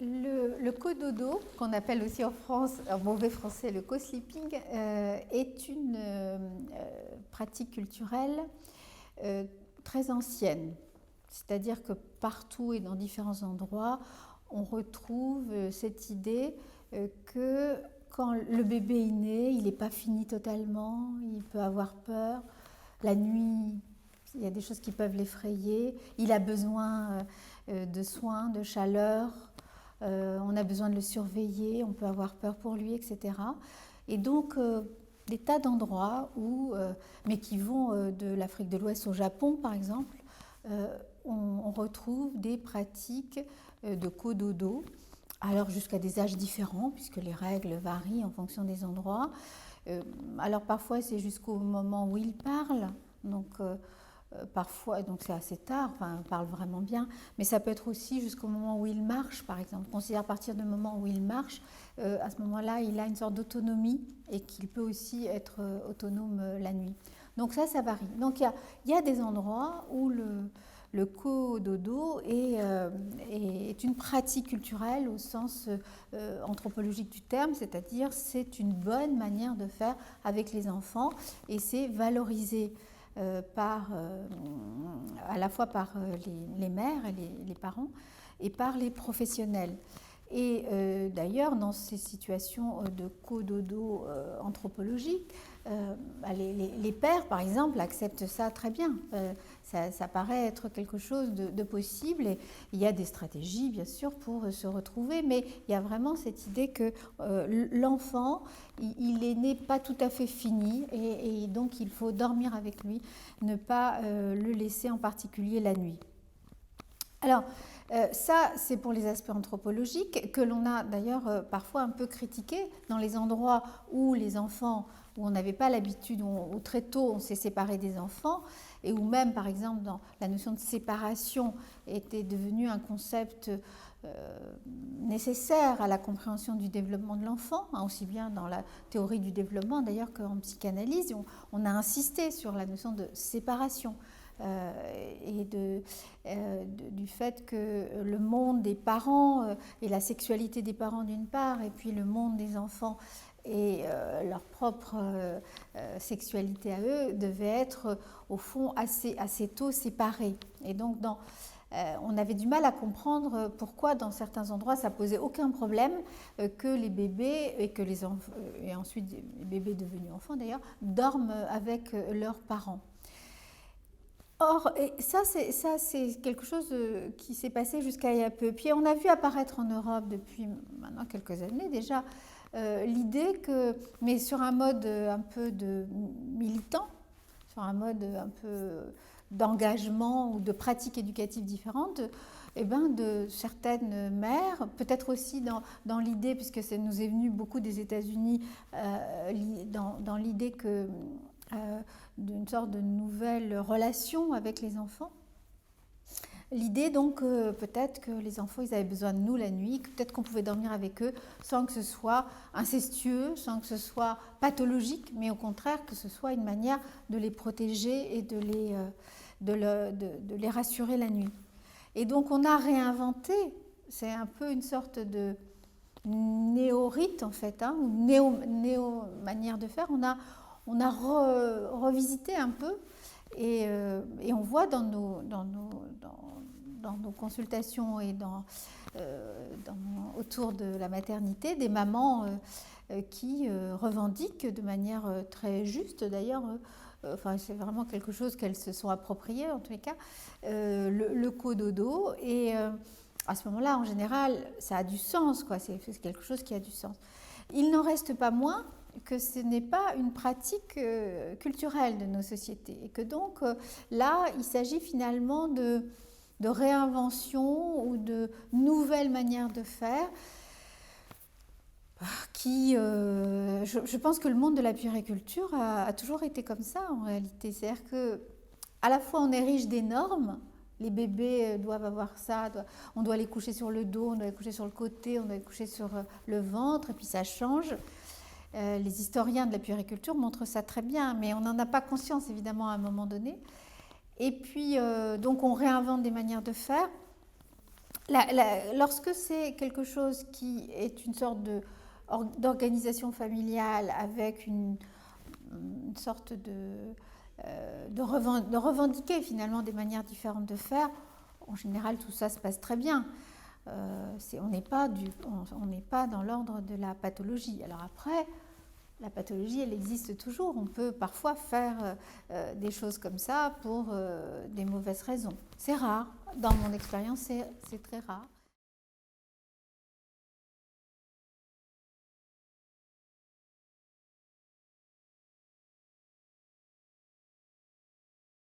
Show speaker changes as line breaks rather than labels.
Le cododo, qu'on appelle aussi en France, en mauvais français, le co-sleeping, est une pratique culturelle très ancienne. C'est-à-dire que partout et dans différents endroits, on retrouve cette idée que quand le bébé est né, il n'est pas fini totalement, il peut avoir peur. La nuit, il y a des choses qui peuvent l'effrayer. Il a besoin de soins, de chaleur. On a besoin de le surveiller, on peut avoir peur pour lui, etc. Et donc, des tas d'endroits mais qui vont de l'Afrique de l'Ouest au Japon, par exemple, on retrouve des pratiques de cododo, alors jusqu'à des âges différents, puisque les règles varient en fonction des endroits. Alors parfois, c'est jusqu'au moment où il parle, donc parfois, donc c'est assez tard, enfin, il parle vraiment bien, mais ça peut être aussi jusqu'au moment où il marche, par exemple. On considère à partir du moment où il marche, à ce moment-là, il a une sorte d'autonomie et qu'il peut aussi être autonome la nuit. Donc ça varie. Donc il y a des endroits où le cododo est une pratique culturelle au sens anthropologique du terme, c'est-à-dire c'est une bonne manière de faire avec les enfants et c'est valorisé à la fois par les mères et les parents et par les professionnels. Et d'ailleurs, dans ces situations de cododo anthropologiques, les pères, par exemple, acceptent ça très bien. Ça paraît être quelque chose de possible. Et il y a des stratégies, bien sûr, pour se retrouver, mais il y a vraiment cette idée que l'enfant, il est né pas tout à fait fini, et donc il faut dormir avec lui, ne pas le laisser en particulier la nuit. Alors, ça, c'est pour les aspects anthropologiques que l'on a d'ailleurs parfois un peu critiqué dans les endroits où les enfants, où on n'avait pas l'habitude, où très tôt on s'est séparé des enfants, et où même, par exemple, dans la notion de séparation était devenue un concept nécessaire à la compréhension du développement de l'enfant, aussi bien dans la théorie du développement d'ailleurs qu'en psychanalyse, on a insisté sur la notion de séparation. Et du fait que le monde des parents et la sexualité des parents d'une part, et puis le monde des enfants et leur propre sexualité à eux devaient être au fond assez tôt séparés. Et donc on avait du mal à comprendre pourquoi dans certains endroits ça posait aucun problème que les bébés et que les enfants, et ensuite les bébés devenus enfants d'ailleurs, dorment avec leurs parents. Or, et ça c'est quelque chose qui s'est passé jusqu'à il y a peu. Puis on a vu apparaître en Europe depuis maintenant quelques années déjà l'idée que, mais sur un mode un peu de militant, sur un mode un peu d'engagement ou de pratiques éducatives différentes, de certaines mères, peut-être aussi dans l'idée, puisque ça nous est venu beaucoup des États-Unis, dans l'idée que d'une sorte de nouvelle relation avec les enfants. L'idée donc peut-être que les enfants ils avaient besoin de nous la nuit, que peut-être qu'on pouvait dormir avec eux sans que ce soit incestueux, sans que ce soit pathologique, mais au contraire que ce soit une manière de les protéger et de les rassurer la nuit. Et donc on a réinventé, c'est un peu une sorte de néo-rite en fait, ou néo-manière de faire, on a revisité un peu et on voit dans nos consultations et autour de la maternité des mamans qui revendiquent de manière très juste d'ailleurs, c'est vraiment quelque chose qu'elles se sont appropriées en tous les cas, le cododo et à ce moment-là en général ça a du sens, quoi. C'est quelque chose qui a du sens. Il n'en reste pas moins que ce n'est pas une pratique culturelle de nos sociétés et que donc là il s'agit finalement de réinvention ou de nouvelles manières de faire qui, je pense que le monde de la puériculture a toujours été comme ça en réalité, c'est-à-dire que à la fois on est riche des normes, les bébés doivent avoir ça, on doit les coucher sur le dos, on doit les coucher sur le côté, on doit les coucher sur le ventre et puis ça change. Les historiens de la puériculture montrent ça très bien, mais on n'en a pas conscience évidemment à un moment donné. Et puis, donc on réinvente des manières de faire. Lorsque c'est quelque chose qui est une sorte d'organisation familiale avec une sorte de revendiquer finalement des manières différentes de faire, en général tout ça se passe très bien. On n'est pas dans l'ordre de la pathologie. Alors après, la pathologie, elle existe toujours. On peut parfois faire des choses comme ça pour des mauvaises raisons. C'est rare. Dans mon expérience, c'est très rare.